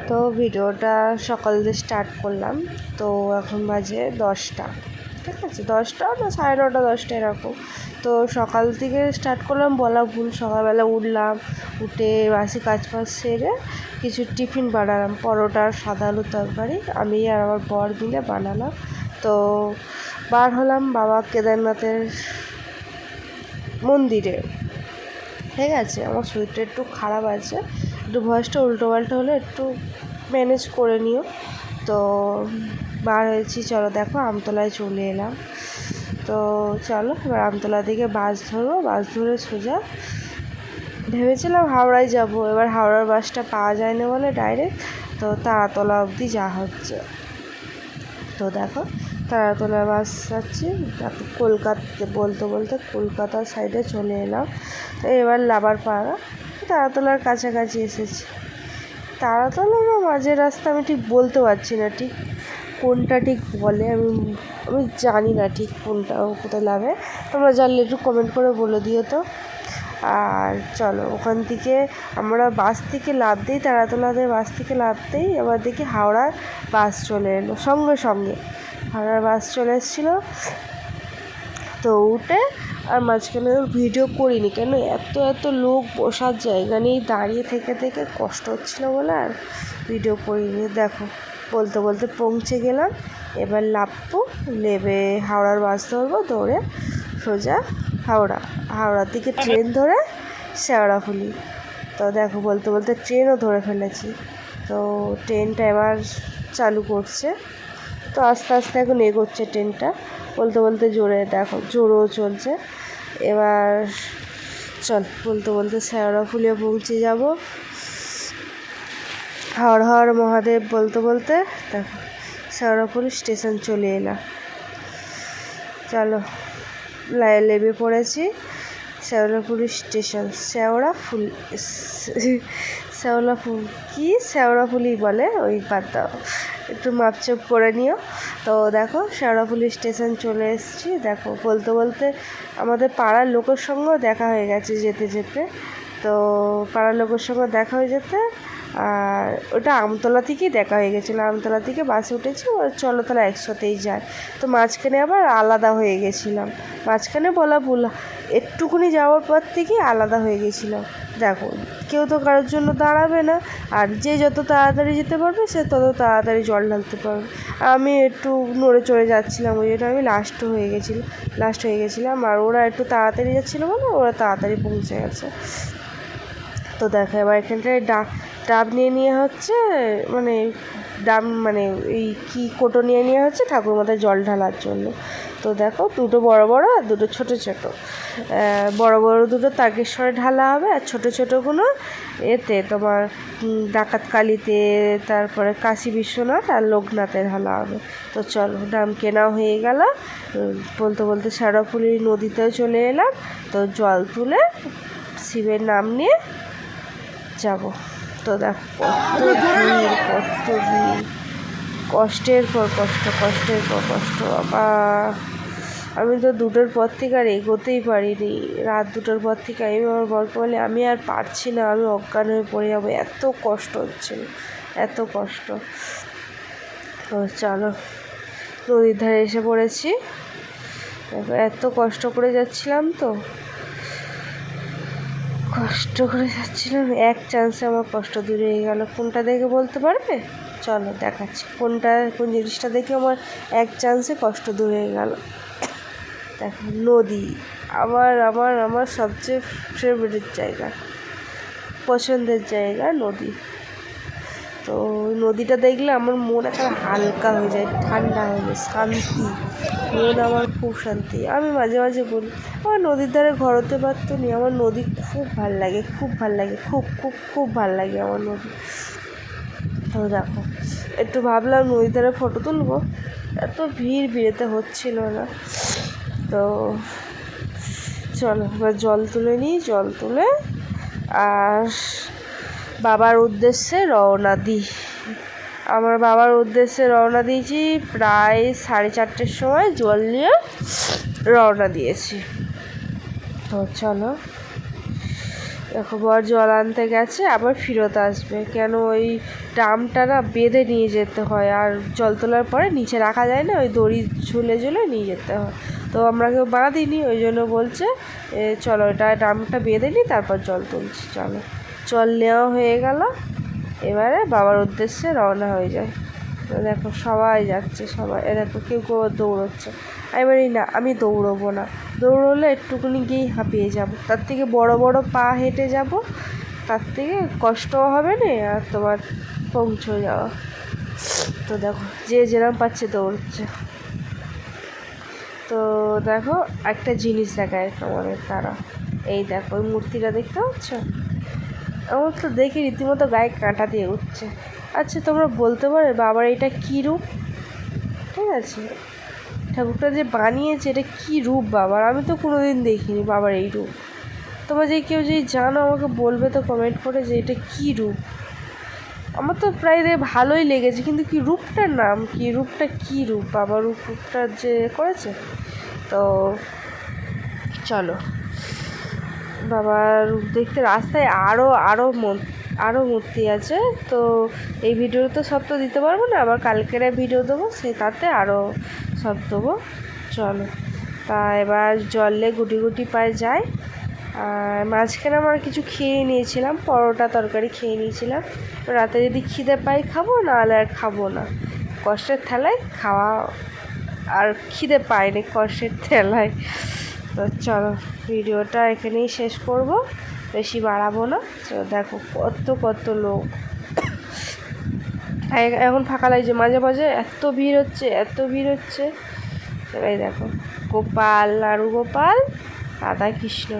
তো ভিডিওটা সকাল দিয়ে স্টার্ট করলাম। তো এখন বাজে 10টা, ঠিক আছে, 10টা না 9:30 10টা এরকম। তো সকাল থেকে স্টার্ট করলাম বলা ভুল, সকালবেলা উঠলাম, উঠে বাসি কাজ সেরে কিছু টিফিন বানালাম, পরোটা সাদা আলুর তরকারি আমি আর আমার বর মিলে বানালাম। তো বার হলাম বাবা কেদারনাথের মন্দিরে। ঠিক আছে, আমার শরীরটা একটু খারাপ আছে, একটু ভয়েসটা উল্টোপাল্টা হলে একটু ম্যানেজ করে নিও। তো বার হয়েছি, চলো দেখো আমতলায় চলে এলাম। তো চলো এবার আমতলা দিকে বাস ধরবো, বাস ধরে সোজা ভেবেছিলাম হাওড়ায় যাব, এবার হাওড়ার বাসটা পাওয়া যায় না বলে ডাইরেক্ট তো তারাতলা অবধি যাওয়া হচ্ছে। তো দেখো তারাতলা বাস যাচ্ছি, তারপর কলকাতা বলতে বলতে কলকাতার সাইডে চলে এলাম। তো এবার লাবার পাড়া তারাতলার কাছাকাছি এসেছি। তারাতলা না মাঝের রাস্তা আমি ঠিক বলতে পারছি না, ঠিক কোনটা ঠিক বলে আমি জানি না ঠিক কোনটা কোথায় লাগে। তোমরা জানলে একটু কমেন্ট করে বলে দিও তো। আর চলো ওখান থেকে আমরা বাস থেকে লাফ দিই, তারাতলাতে বাস থেকে লাফ দিই, এবার দেখি হাওড়ার বাস চলে এলো, সঙ্গে সঙ্গে হাওড়ার বাস চলে এসেছিলো। তো উঠে আর মাঝখানে ভিডিও করিনি, কেন এত লোক বসার জায়গা নেই, দাঁড়িয়ে থেকে থেকে কষ্ট হচ্ছিলো বলে আর ভিডিও করিনি। দেখো বলতে বলতে পৌঁছে গেলাম, এবার লাফবো, নেবে হাওড়ার বাস ধরবো, ধরে সোজা হাওড়ার দিকে ট্রেন ধরে শেওড়াফুলি। তো দেখো বলতে বলতে ট্রেনও ধরে ফেলেছি। তো ট্রেনটা এবার চালু করছে, তো আস্তে আস্তে এখন এগোচ্ছে ট্রেনটা, বলতে বলতে জোরে দেখো জোরও চলছে। এবার চল বলতে বলতে শেওড়াফুলিয়ে পৌঁছে যাব। হর হর মহাদেব বলতে বলতে দেখো শেওড়াফুলি স্টেশন চলে এলাম। চলো লেবে পড়েছি শেওড়াফুলি স্টেশন। শেওড়াফুলি বলে, ওই বাদ দাও, একটু মাপচুপ করে নিও। তো দেখো শেওড়াফুলি স্টেশন চলে এসেছি। দেখো বলতে বলতে আমাদের পাড়ার লোকের সঙ্গেও দেখা হয়ে গেছে যেতে যেতে। তো পাড়ার লোকের সঙ্গে দেখা হয়ে যেতে, আর ওটা আমতলা থেকেই দেখা হয়ে গেছিলো, আমতলা থেকে বাসে উঠেছি, চলো তাহলে একসাথেই যায়। তো মাঝখানে আবার আলাদা হয়ে গেছিলাম, মাঝখানে বলা ভুল, একটুকুনি যাওয়ার পর থেকেই আলাদা হয়ে গেছিলাম। দেখো কেউ তো কারোর জন্য দাঁড়াবে না, আর যে যত তাড়াতাড়ি যেতে পারবে সে তত তাড়াতাড়ি জল ঢালতে পারবে। আমি একটু নড়ে চড়ে যাচ্ছিলাম, ওই জন্য আমি লাস্ট হয়ে গেছিলাম, আর ওরা একটু তাড়াতাড়ি যাচ্ছিলো বলে ওরা তাড়াতাড়ি পৌঁছে গেছে। তো দেখো এবার এখানটায় ডাব নিয়ে হচ্ছে, মানে ডাব মানে এই কী কোটো নিয়ে হচ্ছে ঠাকুর মাথায় জল ঢালার জন্য। তো দেখো দুটো বড় বড় আর দুটো ছোট ছোট, বড় বড় দুটো তারকেশ্বরে ঢালা হবে, আর ছোট ছোটোগুলো এতে তোমার ডাকাতকালীতে, তারপরে কাশী বিশ্বনাথ আর লোকনাথে ঢালা হবে। তো চলো ডাব কেনাও হয়ে গেল, বলতে বলতে শেওড়াফুলি নদীতেও চলে এলাম। তো জল তুলে শিবের নাম নিয়ে যাব। তো দেখো কত ভিড়, কষ্টের পর কষ্ট বাবা। আমি তো 2টোর পর থেকে আর এগোতেই পারিনি, রাত 2টোর পর থেকে আমি আমার বরকে বলে আমি আর পারছি না, আমি অজ্ঞান হয়ে পড়ে যাবো, এত কষ্ট হচ্ছিল, এত কষ্ট। তো চলো নদীর ধারে এসে পড়েছি। দেখো এত কষ্ট করে যাচ্ছিলাম, তো এক চান্সে আমার কষ্ট দূর হয়ে গেল। কোনটা দেখে বলতে পারবে? চলো দেখাচ্ছি কোন জিনিসটা দেখে আমার এক চান্সে কষ্ট দূর হয়ে গেল। দেখো নদী, আমার সবচেয়ে ফেভারিট জায়গা, পছন্দের জায়গা নদী। তো নদীটা দেখলে আমার মন একটা হালকা হয়ে যায়, ঠান্ডা হয়ে যায়, শান্তি, মন আমার খুব শান্তি। আমি মাঝে মাঝে বলি আমার নদীর ধারে ঘর হতে পারতো নি, আমার নদী খুব ভাল লাগে, খুব ভাল লাগে আমার নদী। তো দেখো একটু ভাবলাম নদীর ধারে ফটো তুলবো, এত ভিড়েতে হচ্ছিল না। তো চলো এবার জল তুলে নিই, জল তুলে আর বাবার উদ্দেশ্যে রওনা দিই। আমার বাবার উদ্দেশ্যে রওনা দিয়েছি প্রায় 4:30টার সময়, জল নিয়ে রওনা দিয়েছি। তো চলো দেখো বর জল আনতে গেছে, আবার ফেরত আসবে, কেন ওই ড্রামটা না বেঁধে নিয়ে যেতে হয়, আর জল তোলার পরে নিচে রাখা যায় না, ওই দড়ি ঝুলে ঝুলে নিয়ে যেতে হয়। তো আমরা কেউ বাঁধিনি, ওই জন্য বলছে চলো এটা ড্রামটা বেঁধে নিই, তারপর জল তুলছি। চলো, জল নেওয়া হয়ে গেল, এবারে বাবার উদ্দেশ্যে রওনা হয়ে যায়। দেখো সবাই যাচ্ছে, সবাই দেখো কেউ কেউ দৌড়চ্ছে। আমি বলি না, আমি দৌড়বো না, দৌড়লে একটুকুনি গিয়েই হাঁপিয়ে যাব, তার থেকে বড় বড় পা হেঁটে যাব, তার থেকে কষ্টও হবে না আর তোমার পৌঁছে যাওয়া। তো দেখো যে যেরকম পাচ্ছে দৌড়চ্ছে। তো দেখো একটা জিনিস দেখায় তোমাদের তারা, এই দেখো ওই মূর্তিটা দেখতে পাচ্ছ, আমার তো দেখে রীতিমতো গায়ে কাঁটা দিয়ে উঠছে। আচ্ছা তোমরা বলতে পারো বাবার এটা কী রূপ? ঠিক আছে, ঠাকুরটা যে বানিয়েছে এটা কী রূপ বাবার, আমি তো কোনোদিন দেখিনি বাবার এই রূপ। তোমরা যে কেউ যদি জানো আমাকে বলবে তো কমেন্ট করে যে এটা কী রূপ। আমার তো প্রায় ভালোই লেগেছে, কিন্তু কি রূপটার নাম কি, রূপটা কী রূপ বাবার রূপটা যে করেছে। তো চলো বাবার রূপ দেখতে রাস্তায় আরও মূর্তি আছে। তো এই ভিডিওতে তো সব তো দিতে পারবো না, আবার কালকের ভিডিও দেবো, সে তাতে আরও সব দেবো। চলো, তা এবার জলে গুটি গুটি পায়ে যাই। আর মাঝখানে আমার কিছু খেয়ে নিয়েছিলাম, পরোটা তরকারি খেয়ে নিয়েছিলাম। রাতে যদি খিদে পাই খাবো, নাহলে আর খাবো না, কষ্টের ঠেলায় খাওয়া, আর খিদে পাইনি কষ্টের ঠেলায়। তো চলো ভিডিওটা এখানেই শেষ করব, বেশি বাড়াবো না। তো দেখো কত কত লোক, এখন ফাঁকা লাগছে, মাঝে মাঝে এত ভিড় হচ্ছে, এত ভিড় হচ্ছে। এই দেখো গোপাল, নাড়ু গোপাল, রাধা কৃষ্ণ।